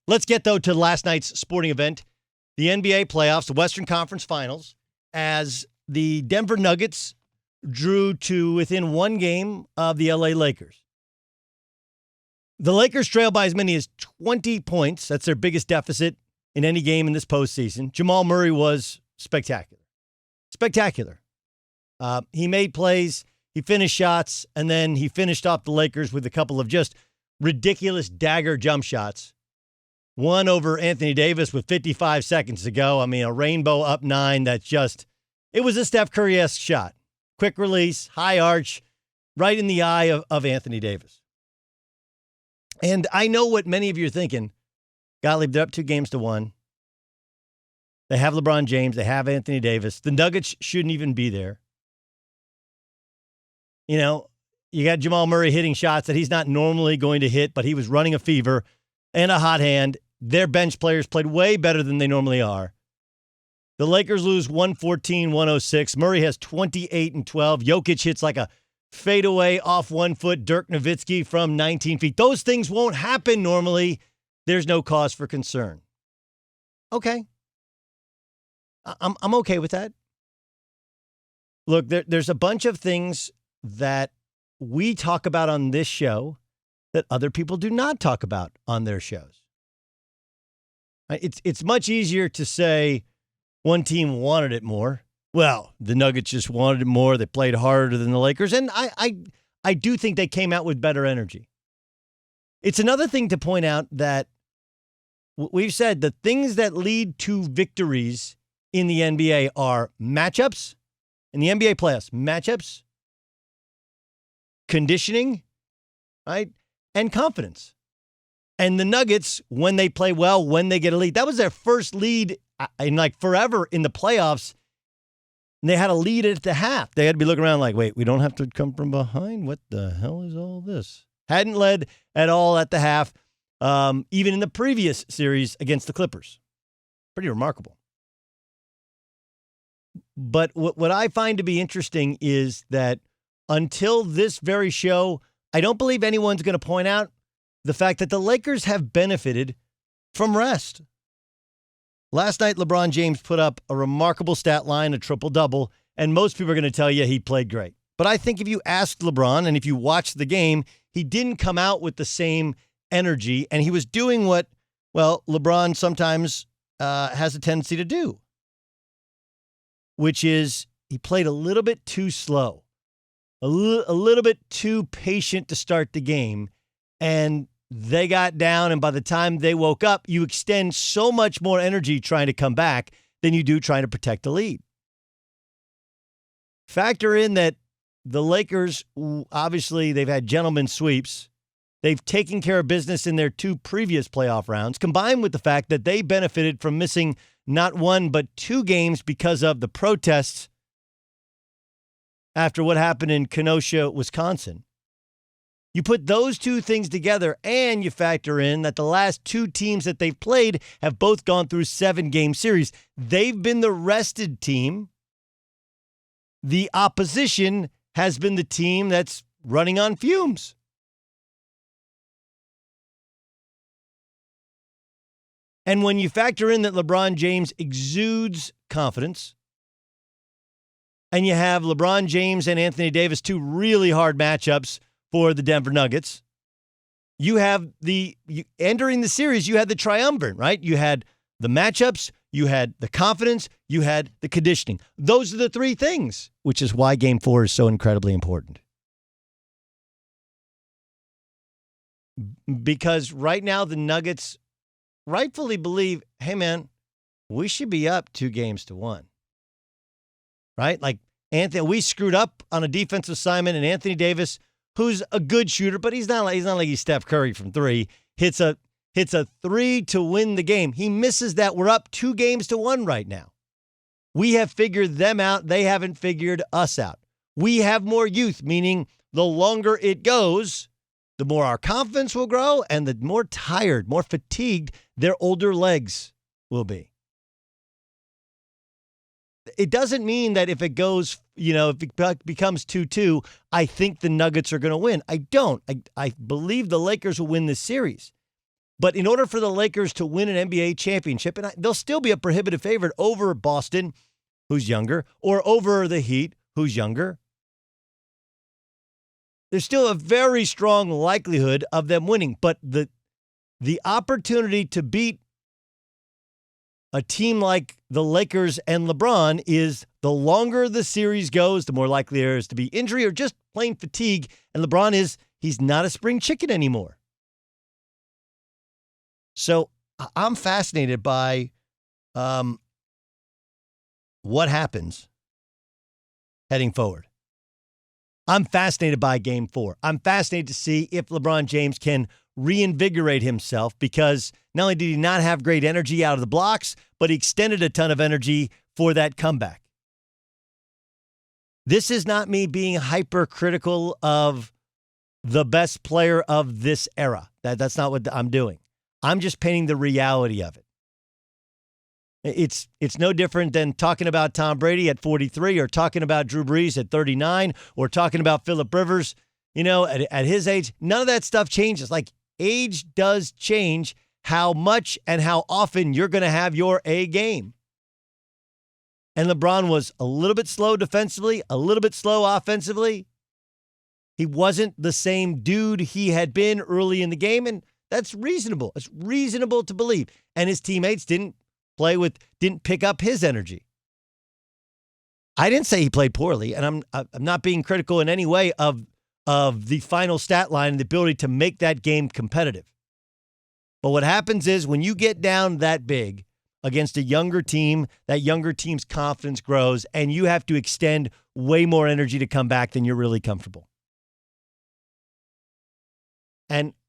Let's get, though, to last night's sporting event, the NBA playoffs, the Western Conference Finals, as the Denver Nuggets drew to within one game of the LA Lakers. The Lakers trailed by as many as 20 points. That's their biggest deficit in any game in this postseason. Jamal Murray was spectacular. Spectacular. He made plays, he finished shots, and then he finished off the Lakers with a couple of just ridiculous dagger jump shots. One over Anthony Davis with 55 seconds to go. I mean, a rainbow up 9 that's just, it was a Steph Curry-esque shot. Quick release, high arch, right in the eye of Anthony Davis. And I know what many of you are thinking. Gottlieb, they're up 2-1. They have LeBron James. They have Anthony Davis. The Nuggets shouldn't even be there. You know, you got Jamal Murray hitting shots that he's not normally going to hit, but he was running a fever and a hot hand. Their bench players played way better than they normally are. The Lakers lose 114-106. Murray has 28 and 12. Jokic hits like a fadeaway off 1 foot Dirk Nowitzki from 19 feet. Those things won't happen normally. There's no cause for concern. Okay. I'm okay with that. Look, there's a bunch of things that we talk about on this show that other people do not talk about on their shows. It's much easier to say one team wanted it more. Well, the Nuggets just wanted it more. They played harder than the Lakers, and I do think they came out with better energy. It's another thing to point out that we've said the things that lead to victories in the NBA are matchups, in the NBA playoffs, matchups, conditioning, right, and confidence. And the Nuggets, when they play well, when they get a lead, that was their first lead in like forever in the playoffs. And they had a lead at the half. They had to be looking around like, wait, we don't have to come from behind? What the hell is all this? Hadn't led at all at the half, even in the previous series against the Clippers. Pretty remarkable. But what I find to be interesting is that until this very show, I don't believe anyone's going to point out the fact that the Lakers have benefited from rest. Last night, LeBron James put up a remarkable stat line, a triple-double, and most people are going to tell you he played great. But I think if you asked LeBron and if you watched the game, he didn't come out with the same energy, and he was doing what, well, LeBron sometimes has a tendency to do, which is he played a little bit too slow, a little bit too patient to start the game, and they got down, and by the time they woke up, you extend so much more energy trying to come back than you do trying to protect the lead. Factor in that the Lakers, obviously, they've had gentlemen sweeps. They've taken care of business in their 2 previous playoff rounds, combined with the fact that they benefited from missing not 1 but 2 games because of the protests after what happened in Kenosha, Wisconsin. You put those 2 things together and you factor in that the last 2 teams that they've played have both gone through 7-game series. They've been the rested team. The opposition has been the team that's running on fumes. And when you factor in that LeBron James exudes confidence, and you have LeBron James and Anthony Davis, 2 really hard matchups for the Denver Nuggets, you have entering the series, you had the triumvirate, right? You had the matchups, you had the confidence, you had the conditioning. Those are the 3 things, which is why Game 4 is so incredibly important. Because right now the Nuggets rightfully believe, hey man, we should be up 2-1. Right? Like Anthony, we screwed up on a defensive assignment, and Anthony Davis, who's a good shooter, but he's not like he's Steph Curry from 3, hits a 3 to win the game. He misses that. We're up 2-1 right now. We have figured them out. They haven't figured us out. We have more youth, meaning the longer it goes, the more our confidence will grow and the more tired, more fatigued their older legs will be. It doesn't mean that if it goes, if it becomes 2-2, I think the Nuggets are going to win. I don't. I believe the Lakers will win this series. But in order for the Lakers to win an NBA championship, and they'll still be a prohibitive favorite over Boston, who's younger, or over the Heat, who's younger, there's still a very strong likelihood of them winning. But the opportunity to beat a team like the Lakers and LeBron is the longer the series goes, the more likely there is to be injury or just plain fatigue. And LeBron he's not a spring chicken anymore. So I'm fascinated by what happens heading forward. I'm fascinated by Game 4. I'm fascinated to see if LeBron James can reinvigorate himself, because not only did he not have great energy out of the blocks, but he extended a ton of energy for that comeback. This is not me being hypercritical of the best player of this era. That's not what I'm doing. I'm just painting the reality of it. It's no different than talking about Tom Brady at 43 or talking about Drew Brees at 39 or talking about Phillip Rivers, at his age. None of that stuff changes. Like, age does change how much and how often you're going to have your A game. And LeBron was a little bit slow defensively, a little bit slow offensively. He wasn't the same dude he had been early in the game, and that's reasonable. It's reasonable to believe. And his teammates didn't pick up his energy. I didn't say he played poorly, and I'm not being critical in any way of the final stat line and the ability to make that game competitive. But what happens is when you get down that big against a younger team, that younger team's confidence grows, and you have to extend way more energy to come back than you're really comfortable.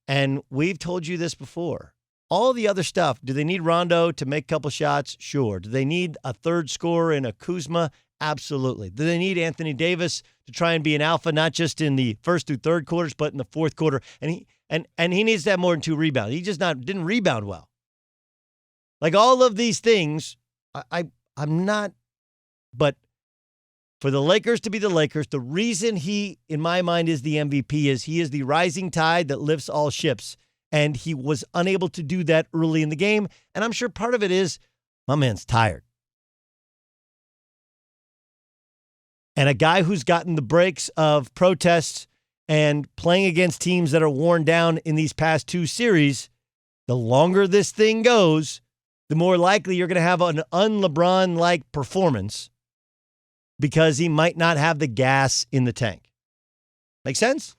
And we've told you this before. All the other stuff, do they need Rondo to make a couple shots? Sure. Do they need a third scorer in a Kuzma? Absolutely. Do they need Anthony Davis to try and be an alpha, not just in the first through third quarters, but in the fourth quarter? And he needs to have more than 2 rebounds. He just didn't rebound well. Like, all of these things, I'm not, but for the Lakers to be the Lakers, the reason he, in my mind, is the MVP is he is the rising tide that lifts all ships. And he was unable to do that early in the game. And I'm sure part of it is my man's tired. And a guy who's gotten the breaks of protests and playing against teams that are worn down in these past 2 series, the longer this thing goes, the more likely you're going to have an un-LeBron-like performance because he might not have the gas in the tank. Make sense?